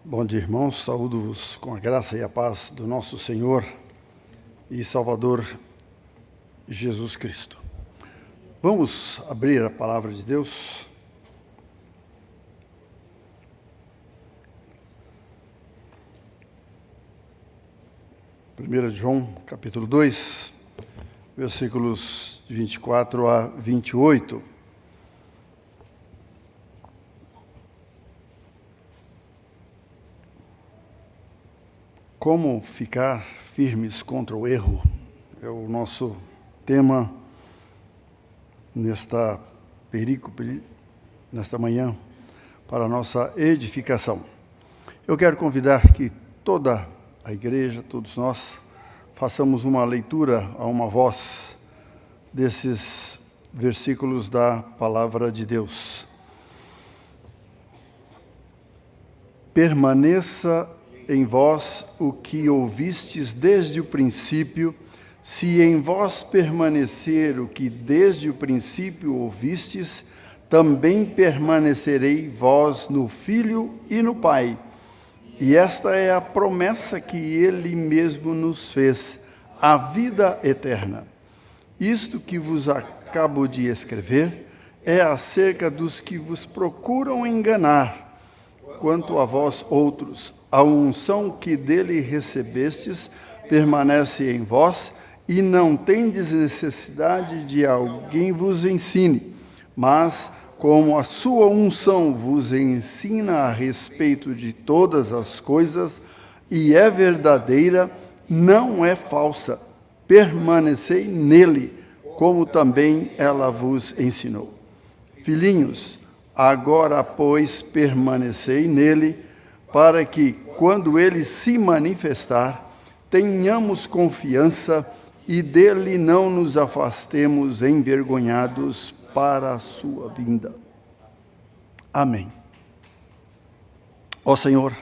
Bom dia, irmãos. Saúdo-vos com a graça e a paz do nosso Senhor e Salvador Jesus Cristo. Vamos abrir a palavra de Deus. Primeira de João, capítulo 2, versículos de 24 a 28. Como ficar firmes contra o erro é o nosso tema nesta perícope, nesta manhã, para a nossa edificação. Eu quero convidar que toda a igreja, todos nós, façamos uma leitura a uma voz desses versículos da palavra de Deus. Permaneça em vós o que ouvistes desde o princípio, se em vós permanecer o que desde o princípio ouvistes, também permanecerei vós no Filho e no Pai. E esta é a promessa que Ele mesmo nos fez, a vida eterna. Isto que vos acabo de escrever é acerca dos que vos procuram enganar. Quanto a vós outros, a unção que dele recebestes permanece em vós, e não tendes necessidade de alguém vos ensine, mas como a sua unção vos ensina a respeito de todas as coisas, e é verdadeira, não é falsa, permanecei nele, como também ela vos ensinou. Filhinhos, agora, pois, permanecei nele, para que, quando ele se manifestar, tenhamos confiança e dele não nos afastemos envergonhados para a sua vinda. Amém. Ó Senhor,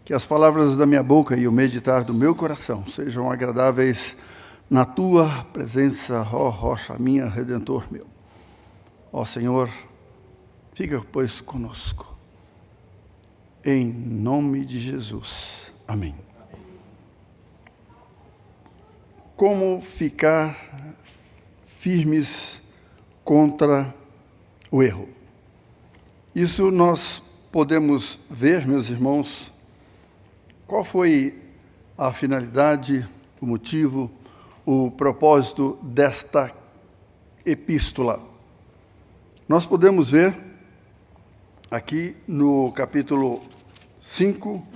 que as palavras da minha boca e o meditar do meu coração sejam agradáveis na tua presença, ó rocha minha, Redentor meu. Ó Senhor, fica, pois, conosco. Em nome de Jesus. Amém. Como ficar firmes contra o erro? Isso nós podemos ver, meus irmãos, qual foi a finalidade, o motivo, o propósito desta epístola. Nós podemos ver aqui no capítulo 5,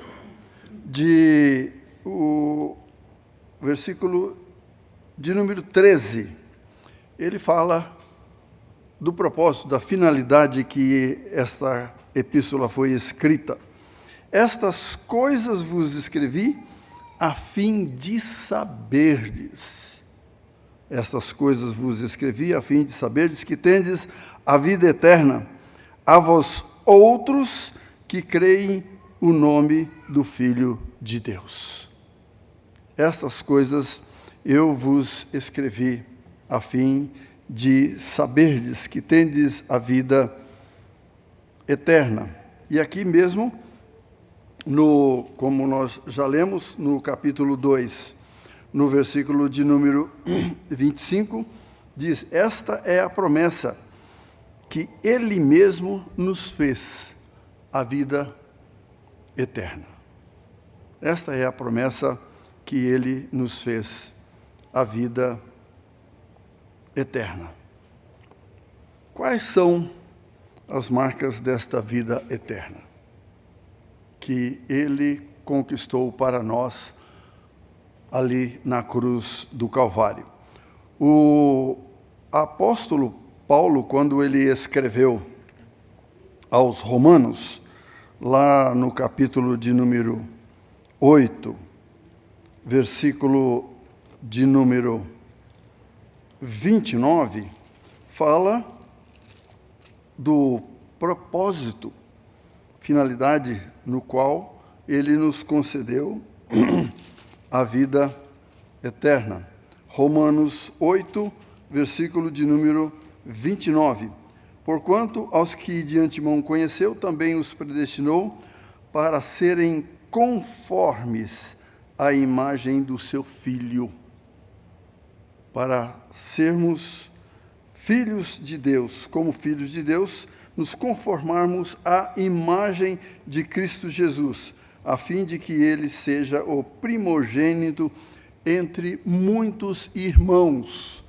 o versículo de número 13, ele fala do propósito, da finalidade que esta epístola foi escrita. Estas coisas vos escrevi a fim de saberdes. Estas coisas vos escrevi a fim de saberdes que tendes a vida eterna, a vós outros que creem o nome do Filho de Deus. Estas coisas eu vos escrevi a fim de saberdes que tendes a vida eterna. E aqui mesmo, como nós já lemos, no capítulo 2, no versículo de número 25, diz: esta é a promessa que Ele mesmo nos fez, a vida eterna. Esta é a promessa que Ele nos fez, a vida eterna. Quais são as marcas desta vida eterna que Ele conquistou para nós ali na cruz do Calvário? O apóstolo Paulo, quando ele escreveu aos Romanos, lá no capítulo de número 8, versículo de número 29, fala do propósito, finalidade no qual ele nos concedeu a vida eterna. Romanos 8, versículo de número 29. Porquanto aos que de antemão conheceu, também os predestinou para serem conformes à imagem do seu Filho, para sermos filhos de Deus, como filhos de Deus, nos conformarmos à imagem de Cristo Jesus, a fim de que ele seja o primogênito entre muitos irmãos,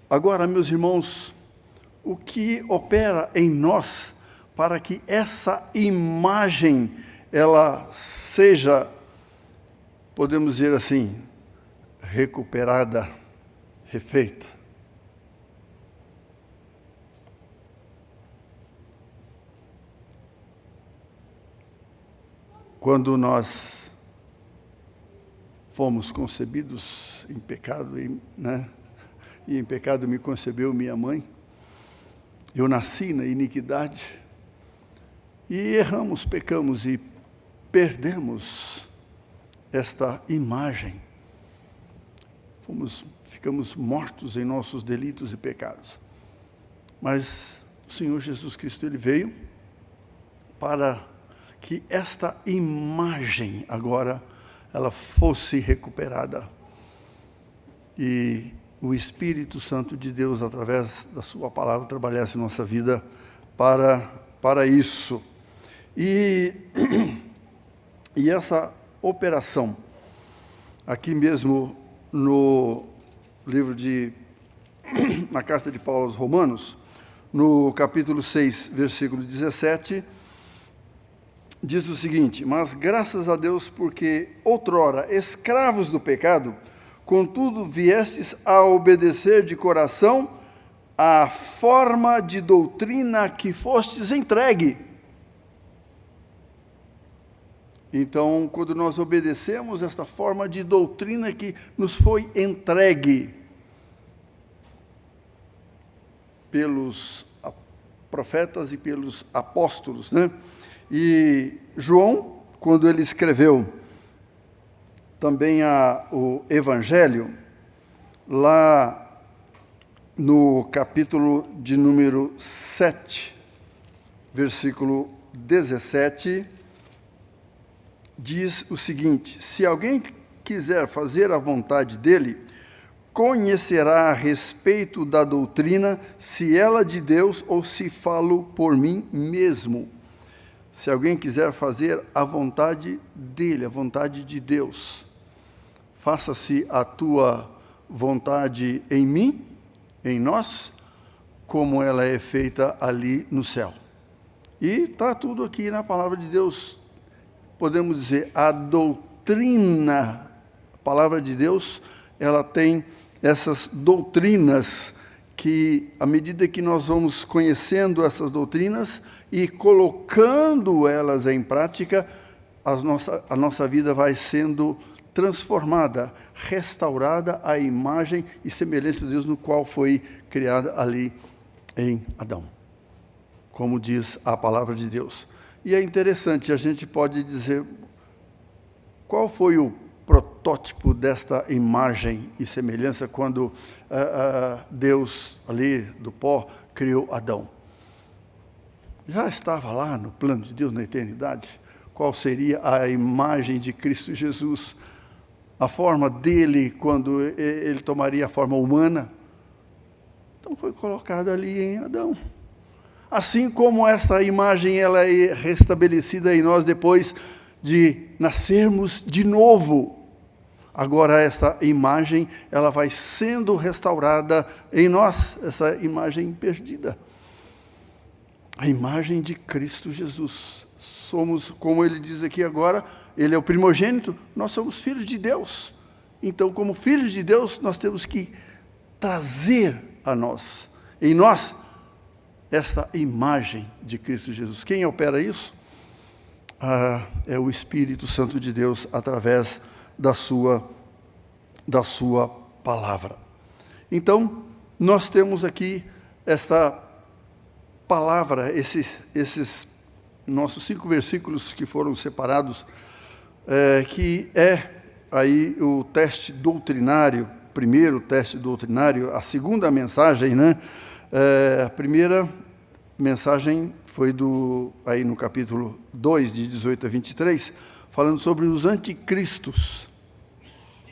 Agora, meus irmãos, o que opera em nós para que essa imagem, ela seja, podemos dizer assim, recuperada, refeita? Quando nós fomos concebidos em pecado, e em pecado me concebeu minha mãe, eu nasci na iniquidade, e erramos, pecamos e perdemos esta imagem. Ficamos mortos em nossos delitos e pecados. Mas o Senhor Jesus Cristo, Ele veio para que esta imagem agora, ela fosse recuperada. E o Espírito Santo de Deus, através da sua palavra, trabalhasse em nossa vida para isso. E essa operação, aqui mesmo no livro na carta de Paulo aos Romanos, no capítulo 6, versículo 17, diz o seguinte: mas graças a Deus, porque outrora escravos do pecado, contudo viestes a obedecer de coração à forma de doutrina que fostes entregue. Então, quando nós obedecemos esta forma de doutrina que nos foi entregue pelos profetas e pelos apóstolos, E João, quando ele escreveu também o Evangelho, lá no capítulo de número 7, versículo 17, diz o seguinte: se alguém quiser fazer a vontade dele, conhecerá a respeito da doutrina, se ela de Deus ou se falo por mim mesmo. Se alguém quiser fazer a vontade dele, a vontade de Deus, faça-se a tua vontade em mim, em nós, como ela é feita ali no céu. E está tudo aqui na palavra de Deus. Podemos dizer, a doutrina, a palavra de Deus, ela tem essas doutrinas que, à medida que nós vamos conhecendo essas doutrinas e colocando elas em prática, a nossa vida vai sendo transformada, restaurada à imagem e semelhança de Deus, no qual foi criada ali em Adão, como diz a palavra de Deus. E é interessante, a gente pode dizer, qual foi o protótipo desta imagem e semelhança quando Deus, ali do pó, criou Adão? Já estava lá no plano de Deus na eternidade? Qual seria a imagem de Cristo Jesus? A forma dele, quando ele tomaria a forma humana? Então foi colocada ali em Adão. Assim como esta imagem ela é restabelecida em nós depois de nascermos de novo. Agora esta imagem ela vai sendo restaurada em nós, essa imagem perdida. A imagem de Cristo Jesus. Somos, como ele diz aqui agora, ele é o primogênito, nós somos filhos de Deus. Então, como filhos de Deus, nós temos que trazer em nós, esta imagem de Cristo Jesus. Quem opera isso? É o Espírito Santo de Deus, através da sua palavra. Então, nós temos aqui esta palavra, esses nossos 5 versículos que foram separados, que é aí o teste doutrinário, primeiro teste doutrinário, a segunda mensagem, a primeira mensagem foi aí no capítulo 2, de 18 a 23, falando sobre os anticristos.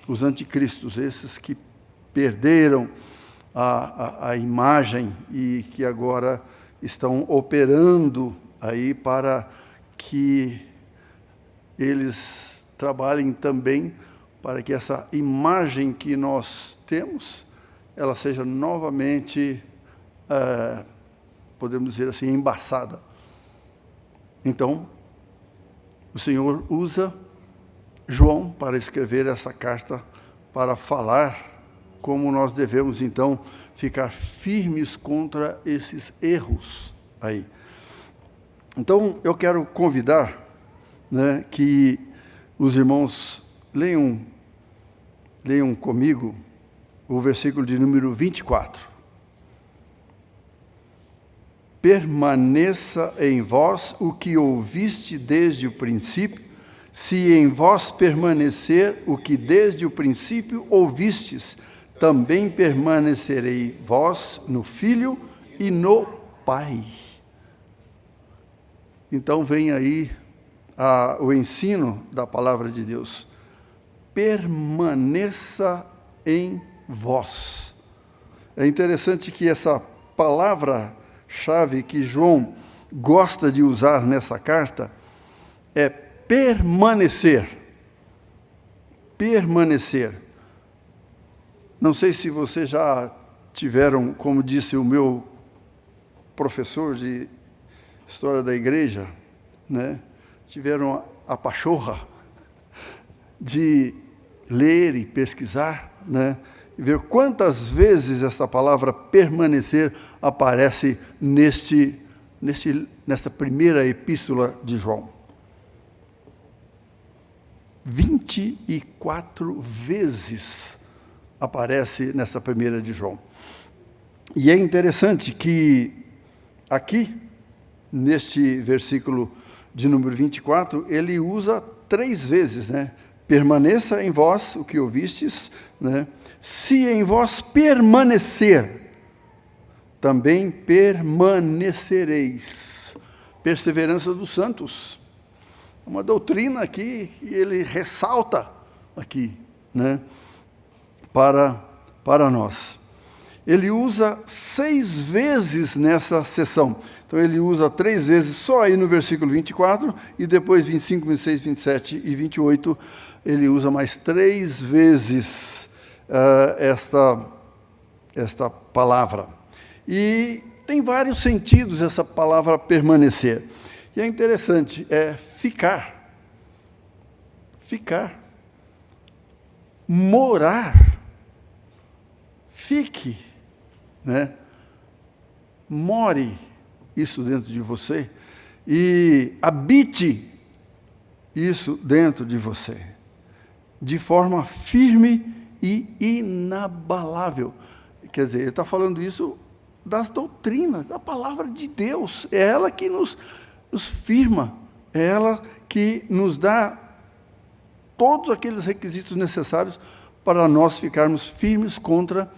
Os anticristos, esses que perderam a imagem e que agora estão operando aí para que eles trabalhem também para que essa imagem que nós temos, ela seja novamente, podemos dizer assim, embaçada. Então, o Senhor usa João para escrever essa carta, para falar como nós devemos, então, ficar firmes contra esses erros aí. Então, eu quero convidar, né, que os irmãos leiam comigo o versículo de número 24. Permaneça em vós o que ouviste desde o princípio, se em vós permanecer o que desde o princípio ouvistes, também permanecerei vós no Filho e no Pai. Então vem aí o ensino da palavra de Deus. Permaneça em vós. É interessante que essa palavra-chave que João gosta de usar nessa carta é permanecer. Permanecer. Não sei se vocês já tiveram, como disse o meu professor de História da Igreja, né? Tiveram a pachorra de ler e pesquisar, né? E ver quantas vezes esta palavra permanecer aparece nesta primeira epístola de João. 24 vezes aparece nessa primeira de João. E é interessante que aqui, neste versículo de número 24, ele usa 3 vezes, né? Permaneça em vós o que ouvistes, né? Se em vós permanecer, também permanecereis. Perseverança dos santos. Uma doutrina aqui que ele ressalta aqui, né? Para nós. Ele usa 6 vezes nessa sessão. Então, ele usa 3 vezes só aí no versículo 24, e depois 25, 26, 27 e 28, ele usa mais 3 vezes esta palavra. E tem vários sentidos essa palavra permanecer. E é interessante, é ficar. Ficar. Morar. Fique, né? More isso dentro de você e habite isso dentro de você, de forma firme e inabalável. Quer dizer, ele está falando isso das doutrinas, da palavra de Deus. É ela que nos firma, é ela que nos dá todos aqueles requisitos necessários para nós ficarmos firmes contra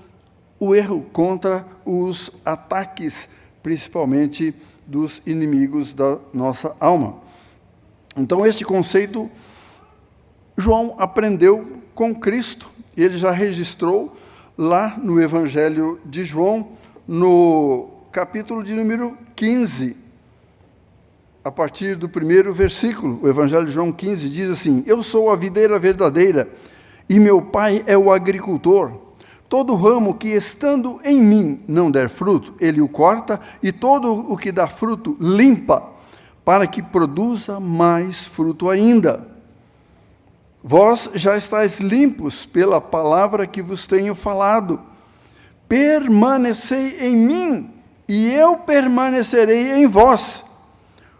o erro, contra os ataques, principalmente dos inimigos da nossa alma. Então, este conceito, João aprendeu com Cristo. Ele já registrou lá no Evangelho de João, no capítulo de número 15, a partir do primeiro versículo. O Evangelho de João 15 diz assim: Eu sou a videira verdadeira, e meu Pai é o agricultor. Todo ramo que, estando em mim, não der fruto, ele o corta, e todo o que dá fruto, limpa, para que produza mais fruto ainda. Vós já estáis limpos pela palavra que vos tenho falado. Permanecei em mim, e eu permanecerei em vós.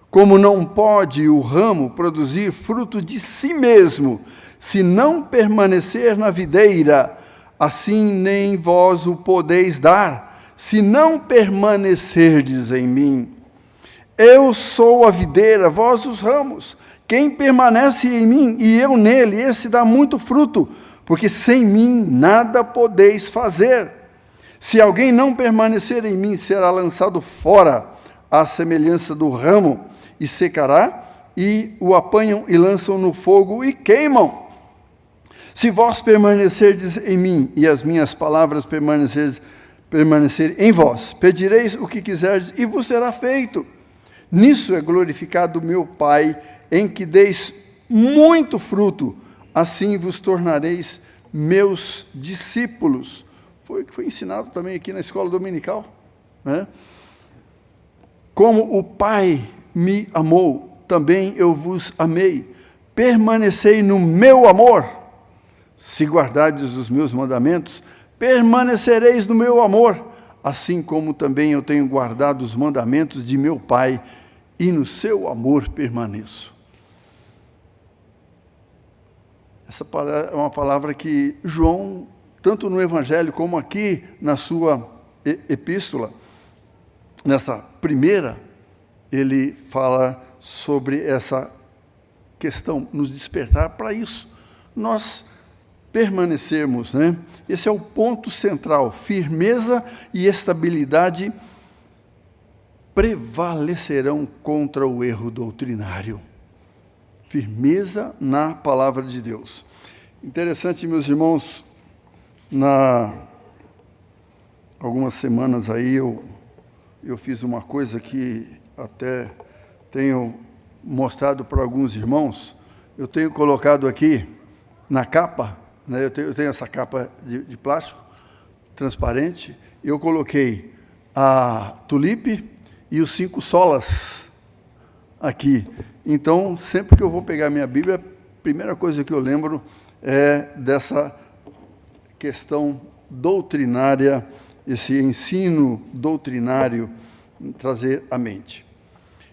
Como não pode o ramo produzir fruto de si mesmo, se não permanecer na videira, assim nem vós o podeis dar, se não permanecerdes em mim. Eu sou a videira, vós os ramos. Quem permanece em mim e eu nele, esse dá muito fruto, porque sem mim nada podeis fazer. Se alguém não permanecer em mim, será lançado fora, à semelhança do ramo, e secará, e o apanham e lançam no fogo e queimam. Se vós permanecerdes em mim, e as minhas palavras permanecerem em vós, pedireis o que quiserdes, e vos será feito. Nisso é glorificado meu Pai, em que deis muito fruto, assim vos tornareis meus discípulos. Foi o que foi ensinado também aqui na escola dominical, né? Como o Pai me amou, também eu vos amei. Permanecei no meu amor. Se guardardes os meus mandamentos, permanecereis no meu amor, assim como também eu tenho guardado os mandamentos de meu Pai, e no seu amor permaneço. Essa é uma palavra que João, tanto no Evangelho como aqui na sua epístola, nessa primeira, ele fala sobre essa questão, nos despertar para isso. Nós permanecermos, né? Esse é o ponto central, firmeza e estabilidade prevalecerão contra o erro doutrinário. Firmeza na palavra de Deus. Interessante, meus irmãos, algumas semanas aí eu fiz uma coisa que até tenho mostrado para alguns irmãos. Eu tenho colocado aqui na capa, né, eu tenho essa capa de plástico transparente, eu coloquei a tulipe e os 5 solas aqui. Então, sempre que eu vou pegar minha Bíblia, a primeira coisa que eu lembro é dessa questão doutrinária, esse ensino doutrinário, trazer à mente.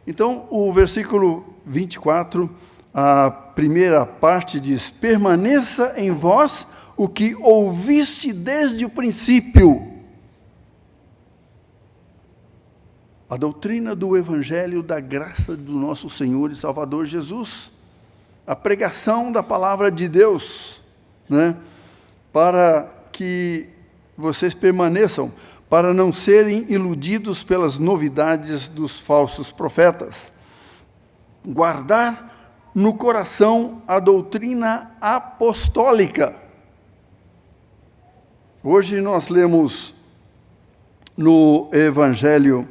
Então, o versículo 24, a primeira parte diz: permaneça em vós o que ouviste desde o princípio. A doutrina do Evangelho da graça do nosso Senhor e Salvador Jesus, a pregação da palavra de Deus, né? Para que vocês permaneçam, para não serem iludidos pelas novidades dos falsos profetas. Guardar no coração a doutrina apostólica. Hoje nós lemos no Evangelho,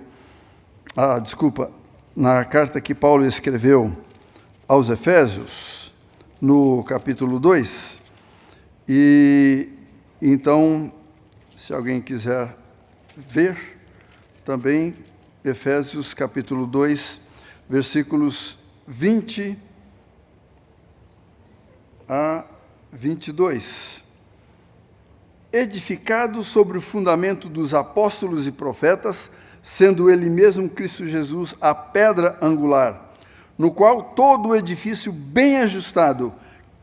na carta que Paulo escreveu aos Efésios, no capítulo 2, e então, se alguém quiser ver, também, Efésios capítulo 2, versículos 20 a 22. Edificado sobre o fundamento dos apóstolos e profetas, sendo ele mesmo Cristo Jesus a pedra angular, no qual todo o edifício bem ajustado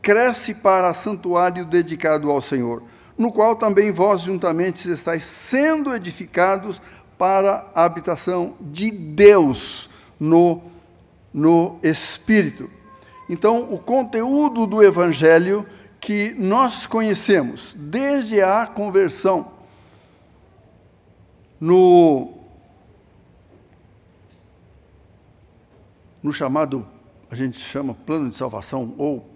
cresce para santuário dedicado ao Senhor, no qual também vós juntamente estáis sendo edificados para a habitação de Deus no Espírito. Então, o conteúdo do Evangelho que nós conhecemos desde a conversão, no chamado, a gente chama plano de salvação, ou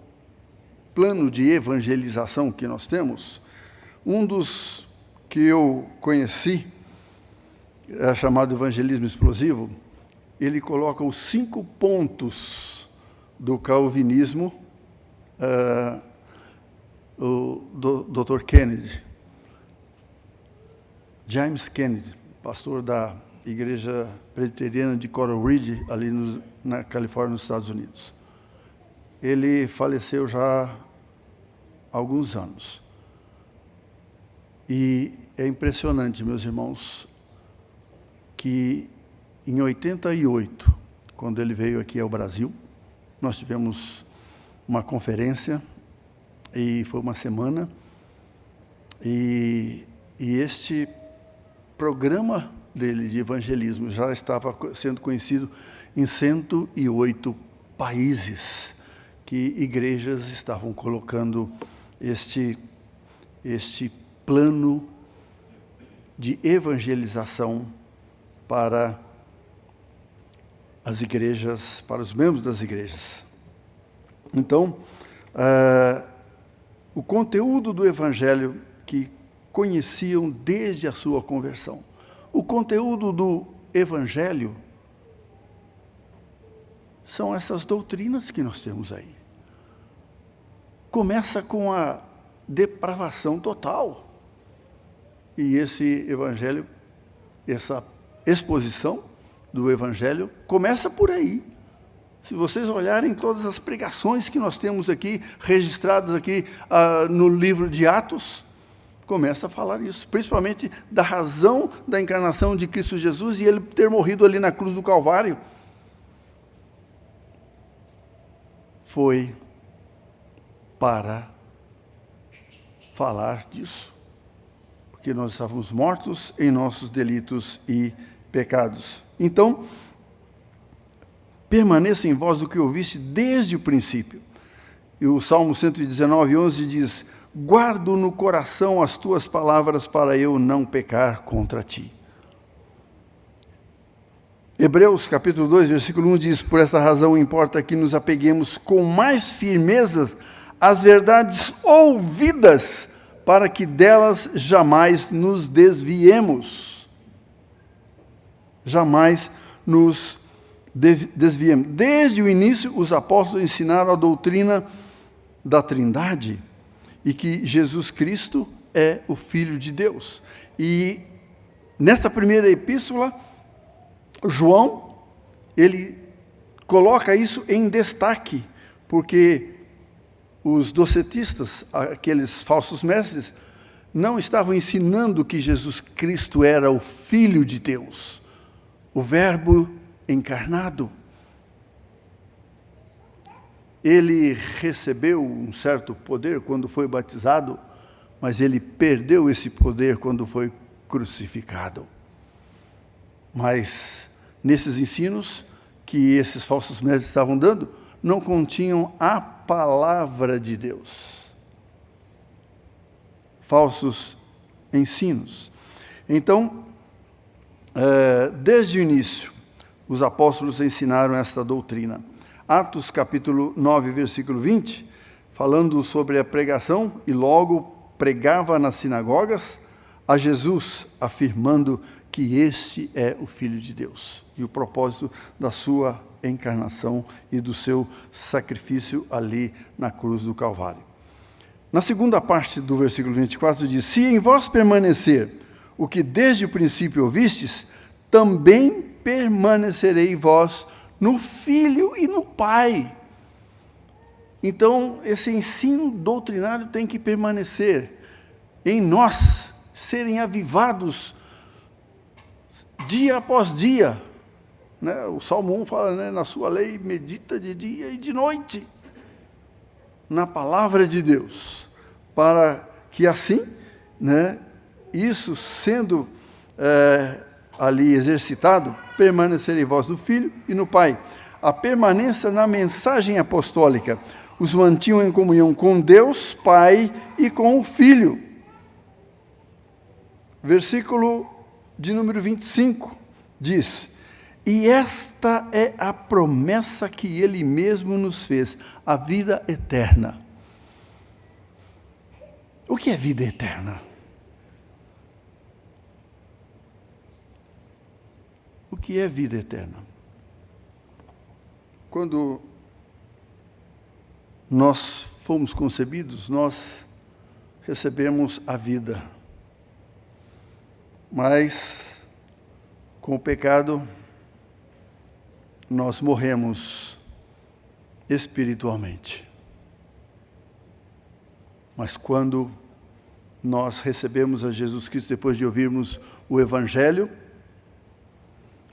plano de evangelização que nós temos, um dos que eu conheci, é chamado evangelismo explosivo, ele coloca os 5 pontos do calvinismo, o Dr. Kennedy, James Kennedy, pastor da Igreja Presbiteriana de Coral Ridge, ali na Califórnia, nos Estados Unidos. Ele faleceu já há alguns anos. E é impressionante, meus irmãos, que em 88, quando ele veio aqui ao Brasil, nós tivemos uma conferência, e foi uma semana, e este programa dele de evangelismo já estava sendo conhecido em 108 países, que igrejas estavam colocando este plano de evangelização para as igrejas, para os membros das igrejas. Então, o conteúdo do Evangelho que conheciam desde a sua conversão. O conteúdo do Evangelho são essas doutrinas que nós temos aí. Começa com a depravação total. E esse Evangelho, essa exposição do Evangelho, começa por aí. Se vocês olharem todas as pregações que nós temos aqui, registradas aqui no livro de Atos, começa a falar isso, principalmente da razão da encarnação de Cristo Jesus e ele ter morrido ali na cruz do Calvário. Foi para falar disso, porque nós estávamos mortos em nossos delitos e pecados. Então, permaneça em vós o que ouviste desde o princípio. E o Salmo 119:11 diz: guardo no coração as tuas palavras para eu não pecar contra ti. Hebreus capítulo 2, versículo 1 diz: por esta razão importa que nos apeguemos com mais firmeza às verdades ouvidas, para que delas jamais nos desviemos. Jamais nos desviemos. Desde o início, os apóstolos ensinaram a doutrina da Trindade e que Jesus Cristo é o Filho de Deus. E nesta primeira epístola, João, ele coloca isso em destaque, porque os docetistas, aqueles falsos mestres, não estavam ensinando que Jesus Cristo era o Filho de Deus, o Verbo encarnado. Ele recebeu um certo poder quando foi batizado, mas ele perdeu esse poder quando foi crucificado. Mas nesses ensinos que esses falsos mestres estavam dando, não continham a palavra de Deus. Falsos ensinos. Então, desde o início, os apóstolos ensinaram esta doutrina. Atos capítulo 9, versículo 20, falando sobre a pregação, e logo pregava nas sinagogas a Jesus, afirmando que este é o Filho de Deus, e o propósito da sua encarnação e do seu sacrifício ali na cruz do Calvário. Na segunda parte do versículo 24 diz: se em vós permanecer o que desde o princípio ouvistes, também permanecerei vós no Filho e no Pai. Então, esse ensino doutrinário tem que permanecer em nós, serem avivados dia após dia. Né? O Salmo 1 fala, né, na sua lei medita de dia e de noite, na palavra de Deus, para que assim, né, isso sendo ali exercitado, permanecerei vós no Filho e no Pai. A permanência na mensagem apostólica os mantinham em comunhão com Deus Pai e com o Filho. Versículo de número 25 diz: e esta é a promessa que Ele mesmo nos fez, a vida eterna. O que é vida eterna? O que é vida eterna? Quando nós fomos concebidos, nós recebemos a vida. Mas, com o pecado, nós morremos espiritualmente. Mas quando nós recebemos a Jesus Cristo, depois de ouvirmos o Evangelho,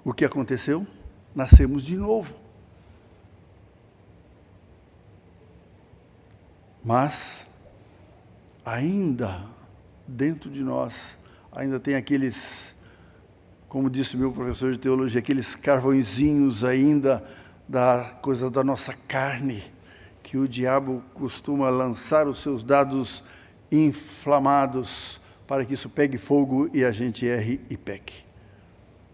o que aconteceu? Nascemos de novo. Mas, ainda dentro de nós, ainda tem aqueles, como disse meu professor de teologia, aqueles carvõezinhos ainda da coisa da nossa carne, que o diabo costuma lançar os seus dados inflamados para que isso pegue fogo e a gente erre e peque.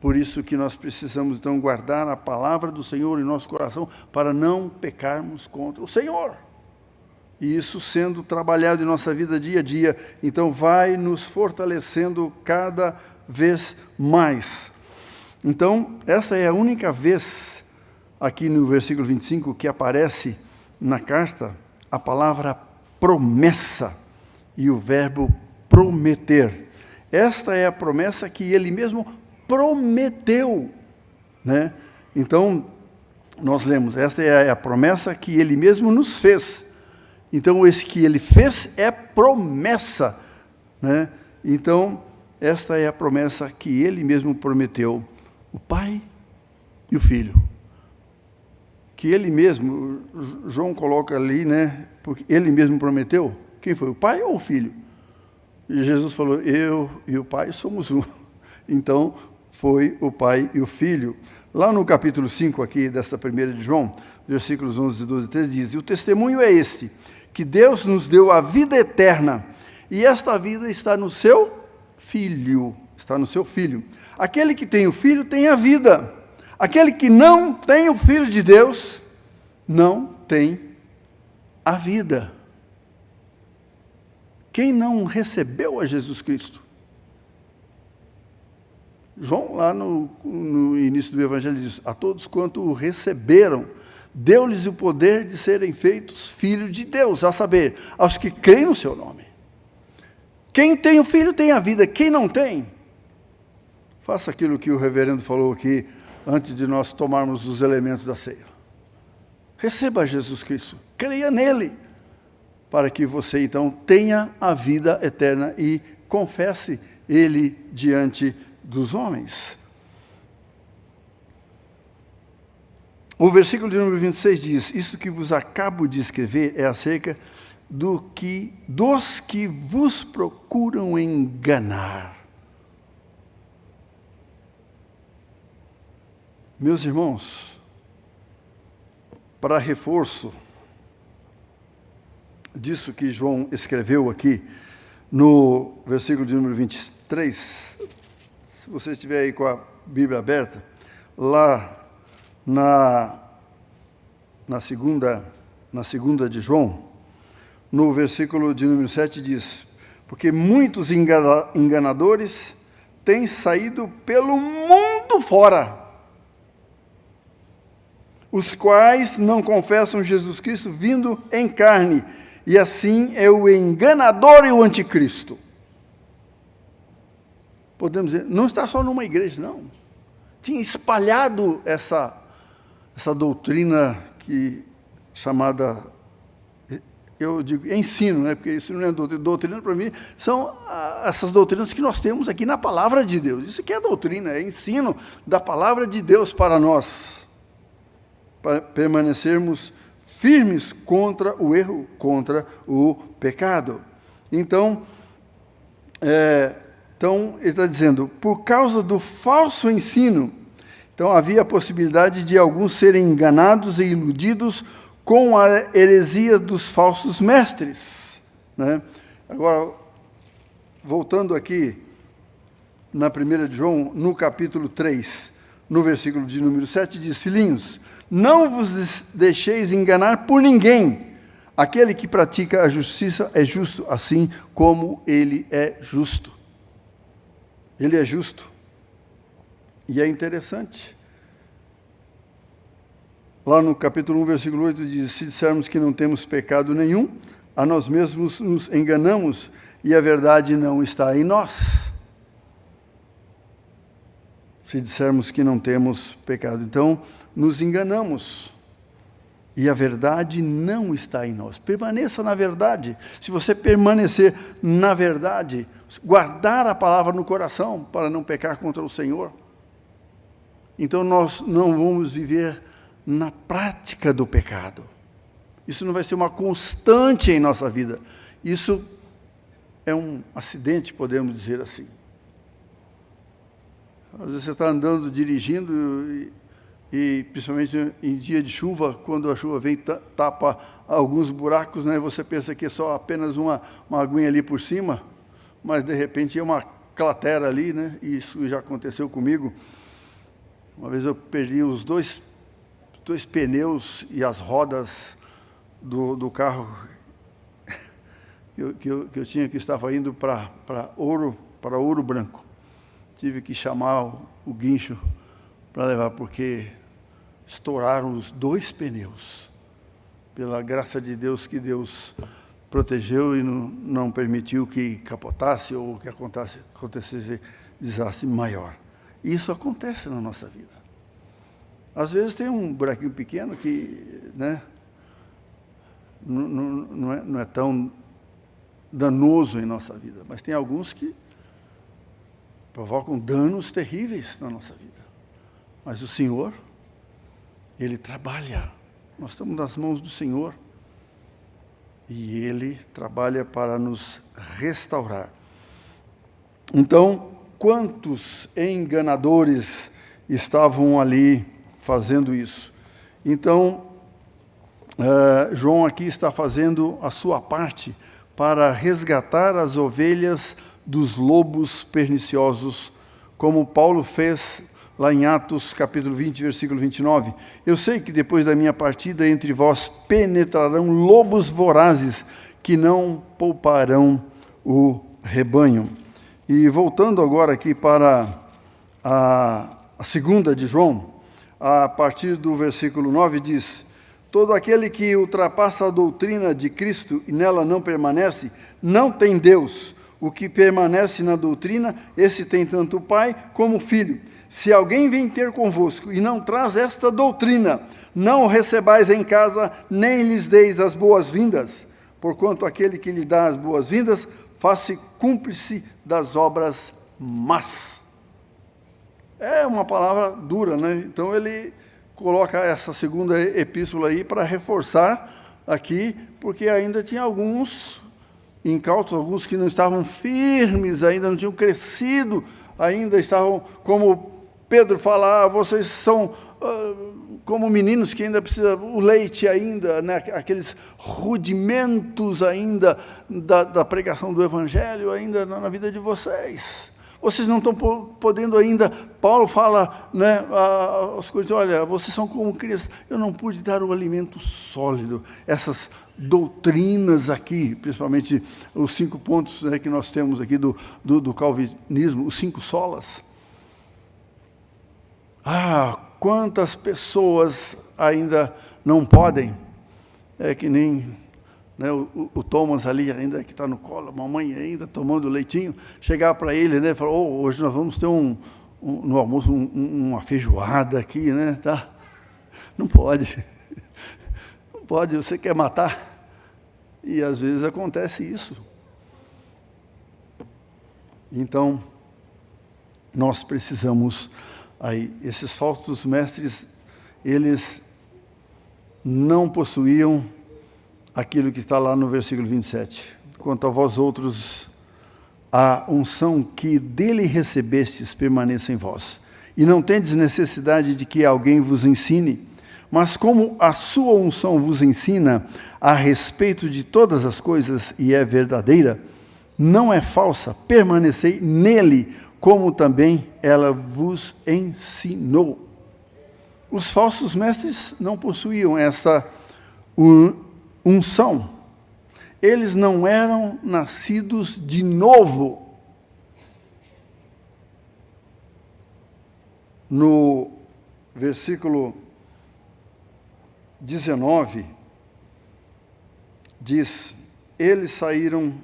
Por isso que nós precisamos, então, guardar a palavra do Senhor em nosso coração para não pecarmos contra o Senhor. E isso sendo trabalhado em nossa vida dia a dia, então vai nos fortalecendo cada vez mais. Então, essa é a única vez, aqui no versículo 25, que aparece na carta a palavra promessa e o verbo prometer. Esta é a promessa que ele mesmo prometeu, né? Então, nós lemos, esta é a promessa que ele mesmo nos fez. Então, esse que ele fez é promessa, né? Então, esta é a promessa que ele mesmo prometeu, o Pai e o Filho. Que ele mesmo, João coloca ali, né? Porque ele mesmo prometeu. Quem foi, o Pai ou o Filho? E Jesus falou, eu e o Pai somos um. Então, foi o Pai e o Filho. Lá no capítulo 5 aqui, desta primeira de João, versículos 11, 12 e 13, diz, e o testemunho é este, que Deus nos deu a vida eterna, e esta vida está no seu Filho. Está no seu Filho. Aquele que tem o Filho tem a vida. Aquele que não tem o Filho de Deus, não tem a vida. Quem não recebeu a Jesus Cristo? João, lá no início do Evangelho, diz, a todos quanto o receberam, deu-lhes o poder de serem feitos filhos de Deus, a saber, aos que creem no seu nome. Quem tem o Filho tem a vida, quem não tem, faça aquilo que o reverendo falou aqui, antes de nós tomarmos os elementos da ceia. Receba Jesus Cristo, creia nele, para que você então tenha a vida eterna e confesse ele diante dos homens. O versículo de número 26 diz, isso que vos acabo de escrever é acerca dos que vos procuram enganar. Meus irmãos, para reforço disso que João escreveu aqui, no versículo de número 23, se você estiver aí com a Bíblia aberta, lá na segunda de João, no versículo de número 7 diz, porque muitos enganadores têm saído pelo mundo fora, os quais não confessam Jesus Cristo vindo em carne, e assim é o enganador e o anticristo. Podemos dizer, não está só numa igreja, não. Tinha espalhado essa doutrina chamada, eu digo, ensino, né? Porque isso não é doutrina. Doutrina, para mim, são essas doutrinas que nós temos aqui na palavra de Deus. Isso aqui é doutrina, é ensino da palavra de Deus para nós. Para permanecermos firmes contra o erro, contra o pecado. Então, ele está dizendo, por causa do falso ensino, então havia a possibilidade de alguns serem enganados e iludidos com a heresia dos falsos mestres, né? Agora, voltando aqui na 1 de João, no capítulo 3, no versículo de número 7, diz, filhinhos, não vos deixeis enganar por ninguém. Aquele que pratica a justiça é justo, assim como ele é justo. Ele é justo. E é interessante. Lá no capítulo 1, versículo 8, diz, se dissermos que não temos pecado nenhum, a nós mesmos nos enganamos e a verdade não está em nós. Se dissermos que não temos pecado, então nos enganamos e a verdade não está em nós. Permaneça na verdade. Se você permanecer na verdade, guardar a palavra no coração para não pecar contra o Senhor, então nós não vamos viver na prática do pecado. Isso não vai ser uma constante em nossa vida. Isso é um acidente, podemos dizer assim. Às vezes você está andando, dirigindo, e principalmente em dia de chuva, quando a chuva vem, tapa alguns buracos, né? Você pensa que é só apenas uma aguinha ali por cima, mas de repente é uma cratera ali, né? Isso já aconteceu comigo. Uma vez eu perdi os dois pneus e as rodas do carro que eu tinha, que estava indo para Ouro Branco. Tive que chamar o guincho para levar, porque estouraram os 2 pneus. Pela graça de Deus, que Deus protegeu e não permitiu que capotasse ou que acontecesse desastre maior. Isso acontece na nossa vida. Às vezes tem um buraquinho pequeno que, né, não é tão danoso em nossa vida, mas tem alguns que provocam danos terríveis na nossa vida. Mas o Senhor, Ele trabalha. Nós estamos nas mãos do Senhor. E Ele trabalha para nos restaurar. Então, quantos enganadores estavam ali fazendo isso? Então, João aqui está fazendo a sua parte para resgatar as ovelhas dos lobos perniciosos, como Paulo fez lá em Atos, capítulo 20, versículo 29. Eu sei que depois da minha partida entre vós penetrarão lobos vorazes, que não pouparão o rebanho. E voltando agora aqui para a segunda de João, a partir do versículo 9, diz: todo aquele que ultrapassa a doutrina de Cristo e nela não permanece, não tem Deus. O que permanece na doutrina, esse tem tanto o Pai como o Filho. Se alguém vem ter convosco e não traz esta doutrina, não o recebais em casa, nem lhes deis as boas-vindas, porquanto aquele que lhe dá as boas-vindas, faz-se cúmplice das obras más. É uma palavra dura, né? Então ele coloca essa segunda epístola aí para reforçar aqui, porque ainda tinha alguns incautos, alguns que não estavam firmes, ainda não tinham crescido, ainda estavam, como Pedro fala, vocês são como meninos que ainda precisam, o leite ainda, né, aqueles rudimentos ainda da pregação do Evangelho ainda na vida de vocês. Vocês não estão podendo ainda, Paulo fala, né, aos Coríntios, olha, vocês são como crianças, eu não pude dar o alimento sólido, essas doutrinas aqui, principalmente os 5 pontos, né, que nós temos aqui do calvinismo, os 5 solas. Quantas pessoas ainda não podem, é que nem, né, o Thomas ali ainda que está no colo, a mamãe ainda tomando leitinho, chegar para ele, né, falar, hoje nós vamos ter no almoço uma feijoada aqui, né, tá? Não pode, não pode, você quer matar, e às vezes acontece isso. Então, nós precisamos, aí, esses falsos mestres, eles não possuíam aquilo que está lá no versículo 27. Quanto a vós outros, a unção que dele recebestes permaneça em vós. E não tendes necessidade de que alguém vos ensine, mas como a sua unção vos ensina a respeito de todas as coisas e é verdadeira, não é falsa, permanecei nele, como também ela vos ensinou. Os falsos mestres não possuíam essa unção. Eles não eram nascidos de novo. No versículo 19, diz, eles saíram,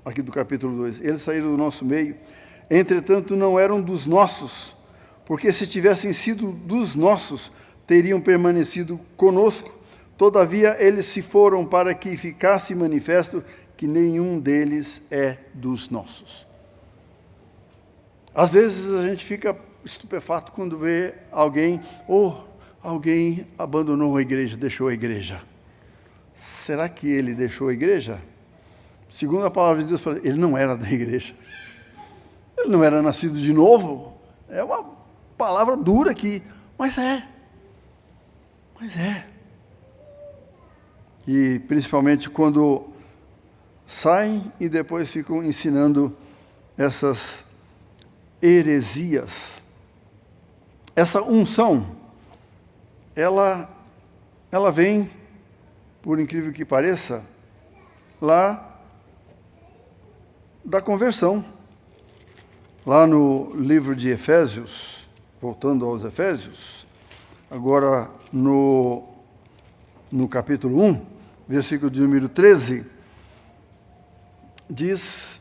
aqui do capítulo 2, eles saíram do nosso meio, entretanto não eram dos nossos, porque se tivessem sido dos nossos, teriam permanecido conosco. Todavia eles se foram para que ficasse manifesto que nenhum deles é dos nossos. Às vezes a gente fica estupefato quando vê alguém, alguém abandonou a igreja, deixou a igreja. Será que ele deixou a igreja? Segundo a palavra de Deus, ele não era da igreja. Ele não era nascido de novo. É uma palavra dura aqui, mas é. E principalmente quando saem e depois ficam ensinando essas heresias. essa unção, ela vem, por incrível que pareça, lá da conversão. Lá no livro de Efésios, voltando aos Efésios, agora no capítulo 1, versículo de número 13, diz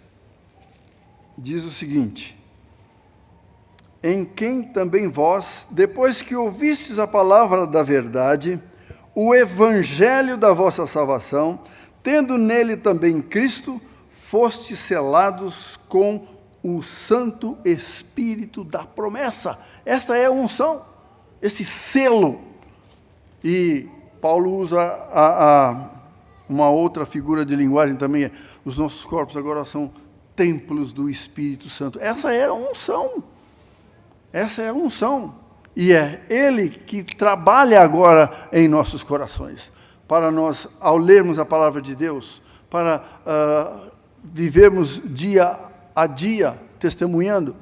o seguinte: em quem também vós, depois que ouvistes a palavra da verdade, o evangelho da vossa salvação, tendo nele também Cristo, fostes selados com o Santo Espírito da promessa. Esta é a unção, esse selo. E Paulo usa uma outra figura de linguagem também. Os nossos corpos agora são templos do Espírito Santo. Essa é a unção. Essa é a unção. E é Ele que trabalha agora em nossos corações. Para nós, ao lermos a palavra de Deus, para vivermos dia a dia, testemunhando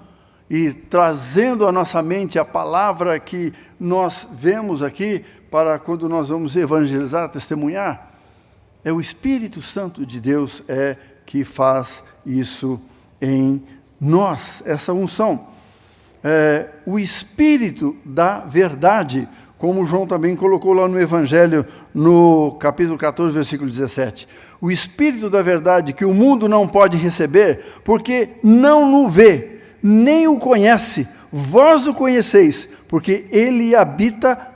e trazendo à nossa mente a palavra que nós vemos aqui, para quando nós vamos evangelizar, testemunhar, é o Espírito Santo de Deus que faz isso em nós, essa unção. O Espírito da verdade, como João também colocou lá no Evangelho, no capítulo 14, versículo 17. O Espírito da verdade que o mundo não pode receber, porque não o vê, nem o conhece. Vós o conheceis, porque ele habita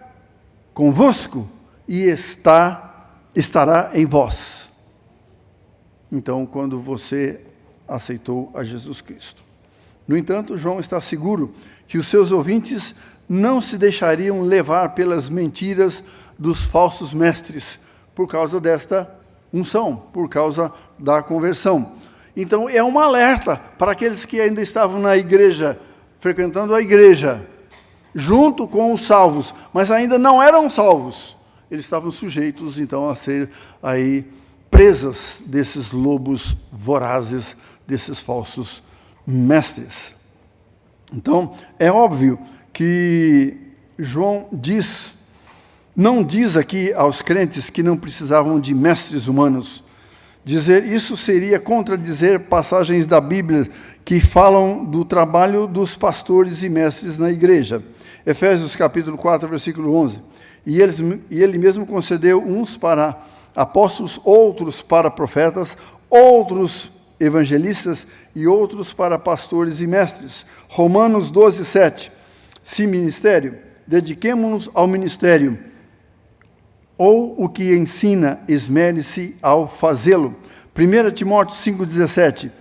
convosco e estará em vós. Então, quando você aceitou a Jesus Cristo. No entanto, João está seguro que os seus ouvintes não se deixariam levar pelas mentiras dos falsos mestres, por causa desta unção, por causa da conversão. Então, é um alerta para aqueles que ainda estavam na igreja, frequentando a igreja, junto com os salvos, mas ainda não eram salvos. Eles estavam sujeitos, então, a ser aí presas desses lobos vorazes, desses falsos mestres. Então, é óbvio que João não diz aqui aos crentes que não precisavam de mestres humanos. Dizer isso seria contradizer passagens da Bíblia que falam do trabalho dos pastores e mestres na igreja. Efésios capítulo 4, versículo 11. E ele mesmo concedeu uns para apóstolos, outros para profetas, outros evangelistas e outros para pastores e mestres. Romanos 12, 7. Se ministério, dediquemo-nos ao ministério, ou o que ensina, esmere-se ao fazê-lo. 1 Timóteo 5,17.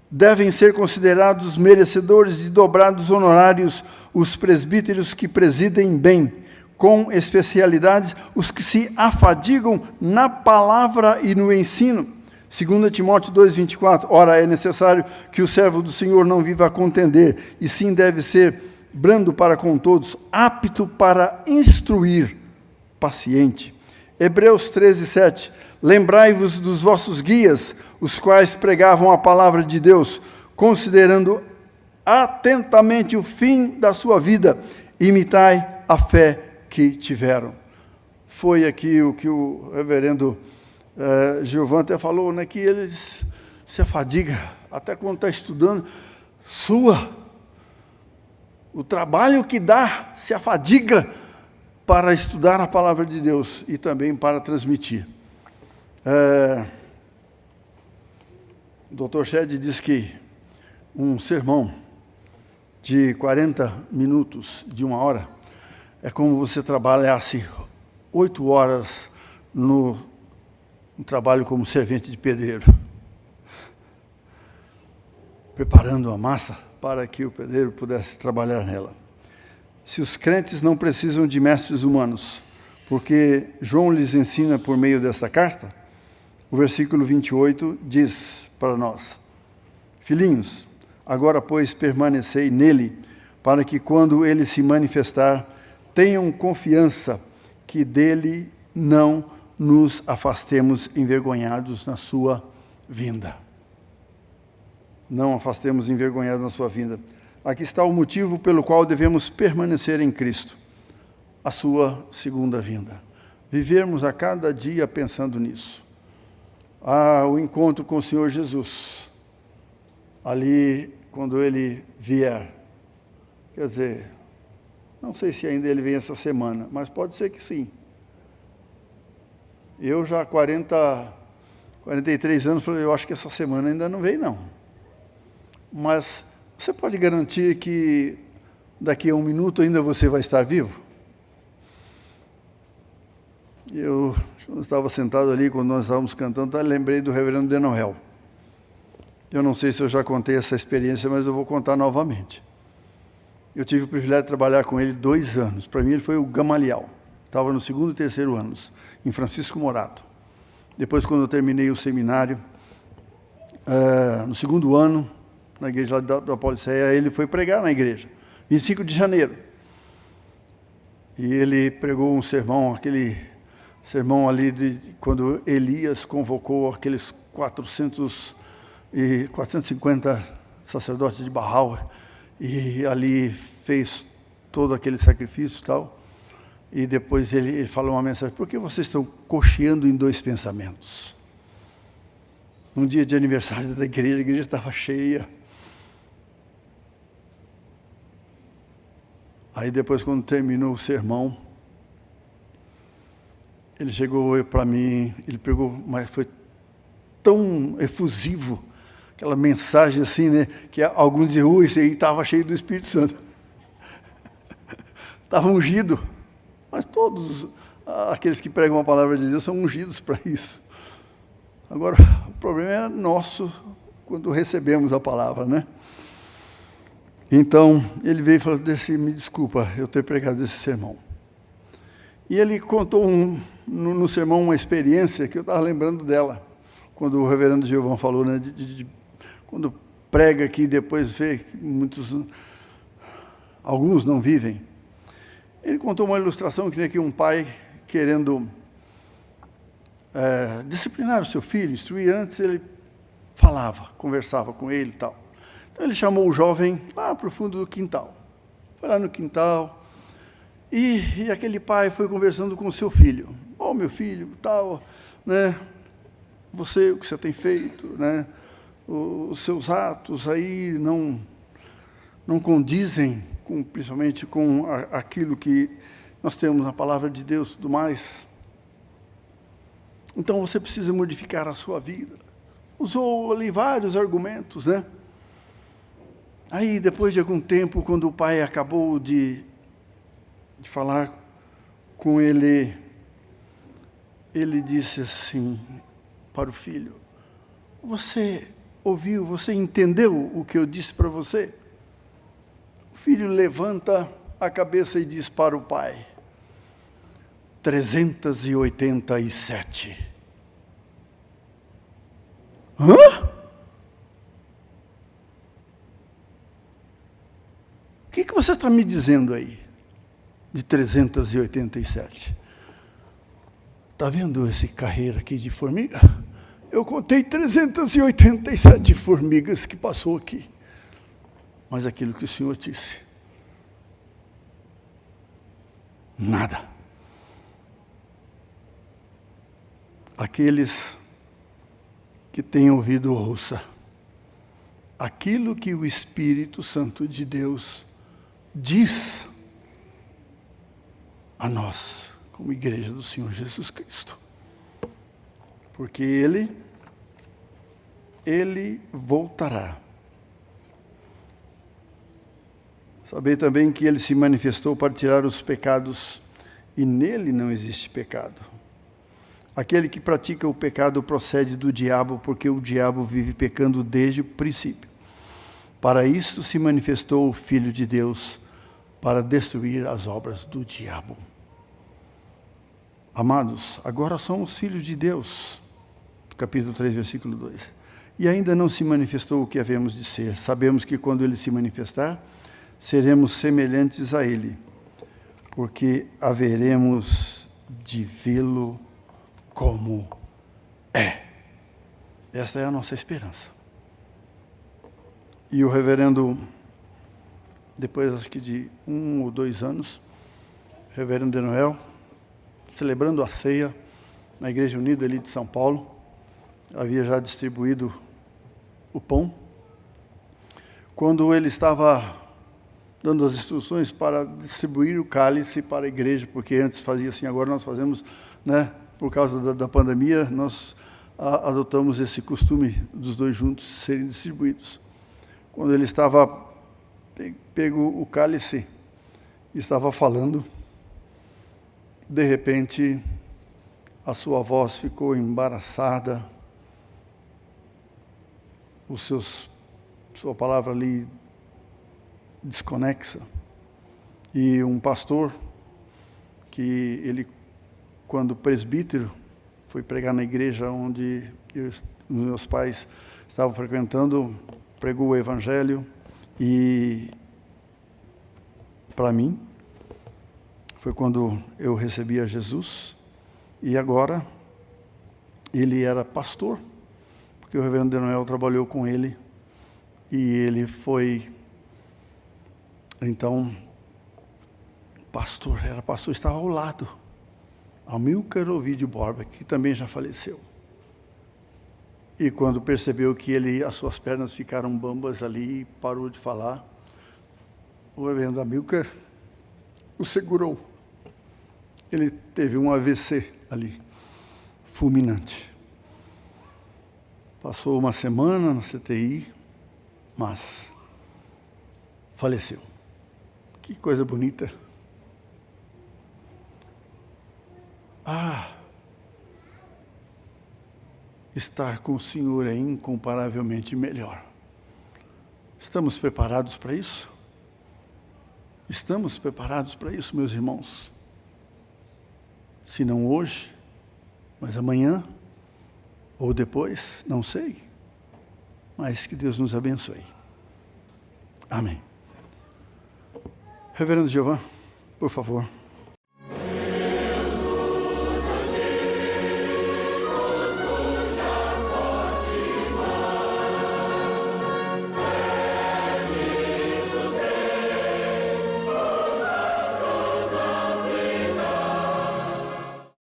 Devem ser considerados merecedores de dobrados honorários os presbíteros que presidem bem, com especialidades os que se afadigam na palavra e no ensino. 2 Timóteo 2,24. Ora, é necessário que o servo do Senhor não viva a contender, e sim deve ser brando para com todos, apto para instruir, paciente. Hebreus 13:7. Lembrai-vos dos vossos guias, os quais pregavam a palavra de Deus, considerando atentamente o fim da sua vida, imitai a fé que tiveram. Foi aqui o que o reverendo Gilvan até falou, né, que eles se afadigam, até quando está estudando, sua. O trabalho que dá, se afadiga para estudar a palavra de Deus e também para transmitir. O Dr. Shedd diz que um sermão de 40 minutos, de 1 hora, é como você trabalhasse 8 horas no trabalho como servente de pedreiro, preparando a massa para que o pedreiro pudesse trabalhar nela. Se os crentes não precisam de mestres humanos, porque João lhes ensina por meio desta carta, o versículo 28 diz para nós: filhinhos, agora, pois, permanecei nele, para que quando ele se manifestar, tenham confiança que dele não nos afastemos envergonhados na sua vinda. Não afastemos envergonhados na sua vinda. aqui está o motivo pelo qual devemos permanecer em Cristo, a sua segunda vinda. Vivermos a cada dia pensando nisso. O encontro com o Senhor Jesus, ali quando Ele vier. Quer dizer, não sei se ainda Ele vem essa semana, mas pode ser que sim. Eu já há 43 anos, falei, eu acho que essa semana ainda não veio, não. Mas você pode garantir que daqui a um minuto ainda você vai estar vivo? Eu estava sentado ali, quando nós estávamos cantando, lembrei do reverendo Denoel. Eu não sei se eu já contei essa experiência, mas eu vou contar novamente. Eu tive o privilégio de trabalhar com ele 2 anos. Para mim, ele foi o Gamaliel. Estava no 2º e 3º anos, em Francisco Morato. Depois, quando eu terminei o seminário, no 2º ano, na igreja da Policeia, ele foi pregar na igreja, 25 de janeiro. E ele pregou um sermão, aquele sermão ali de quando Elias convocou aqueles 450 sacerdotes de Baal, e ali fez todo aquele sacrifício e tal. E depois ele falou uma mensagem: por que vocês estão cocheando em 2 pensamentos? Num dia de aniversário da igreja, a igreja estava cheia. Aí depois, quando terminou o sermão, ele chegou para mim, ele pregou, mas foi tão efusivo, aquela mensagem assim, né, que alguns diziam, esse aí estava cheio do Espírito Santo. Estava ungido. Mas todos aqueles que pregam a palavra de Deus são ungidos para isso. Agora, o problema é nosso quando recebemos a palavra, né? Então, ele veio e falou assim, me desculpa eu ter pregado esse sermão. E ele contou no sermão uma experiência que eu estava lembrando dela, quando o reverendo Gilvão falou, né, quando prega aqui e depois vê que alguns não vivem. Ele contou uma ilustração que tinha aqui um pai querendo disciplinar o seu filho, instruir. Antes ele falava, conversava com ele e tal. Então ele chamou o jovem lá para o fundo do quintal. Foi lá no quintal e aquele pai foi conversando com o seu filho. Meu filho, tal, né? O que você tem feito, né? Os seus atos aí não condizem principalmente com aquilo que nós temos na palavra de Deus e tudo mais. Então você precisa modificar a sua vida. Usou ali vários argumentos, né? Aí, depois de algum tempo, quando o pai acabou de falar com ele, ele disse assim para o filho: você ouviu, você entendeu o que eu disse para você? O filho levanta a cabeça e diz para o pai: 387. Hã? O que você está me dizendo aí, de 387? Está vendo esse carreiro aqui de formiga? Eu contei 387 formigas que passou aqui. Mas aquilo que o Senhor disse, nada. Aqueles que têm ouvido, ouça. Aquilo que o Espírito Santo de Deus diz a nós, como igreja do Senhor Jesus Cristo. Porque Ele voltará. Sabei também que Ele se manifestou para tirar os pecados, e nele não existe pecado. Aquele que pratica o pecado procede do diabo, porque o diabo vive pecando desde o princípio. Para isso se manifestou o Filho de Deus, para destruir as obras do diabo. Amados, agora somos filhos de Deus. Capítulo 3, versículo 2. E ainda não se manifestou o que havemos de ser. Sabemos que quando Ele se manifestar, seremos semelhantes a Ele, porque haveremos de vê-lo como é. Essa é a nossa esperança. E o reverendo depois acho que de 1 ou 2 anos, Reverendo de Noel, celebrando a ceia na Igreja Unida ali de São Paulo, havia já distribuído o pão. Quando ele estava dando as instruções para distribuir o cálice para a igreja, porque antes fazia assim, agora nós fazemos, né, por causa da pandemia, nós adotamos esse costume dos dois juntos serem distribuídos. Quando ele estava pego o cálice e estava falando, de repente a sua voz ficou embaraçada, sua palavra ali desconexa. E um pastor, que ele, quando presbítero, foi pregar na igreja onde meus pais estavam frequentando, pregou o evangelho, e para mim foi quando eu recebi a Jesus, e agora ele era pastor, porque o reverendo de Noel trabalhou com ele, e ele foi, então, pastor, estava ao lado, Amílcar Ovídio Borba, que também já faleceu. E quando percebeu que as suas pernas ficaram bambas ali, parou de falar, o reverendo Amílcar o segurou. Ele teve um AVC ali, fulminante. Passou uma semana na CTI, mas faleceu. Que coisa bonita. Estar com o Senhor é incomparavelmente melhor. Estamos preparados para isso? Estamos preparados para isso, meus irmãos? Se não hoje, mas amanhã, ou depois, não sei. Mas que Deus nos abençoe. Amém. Reverendo Giovan, por favor.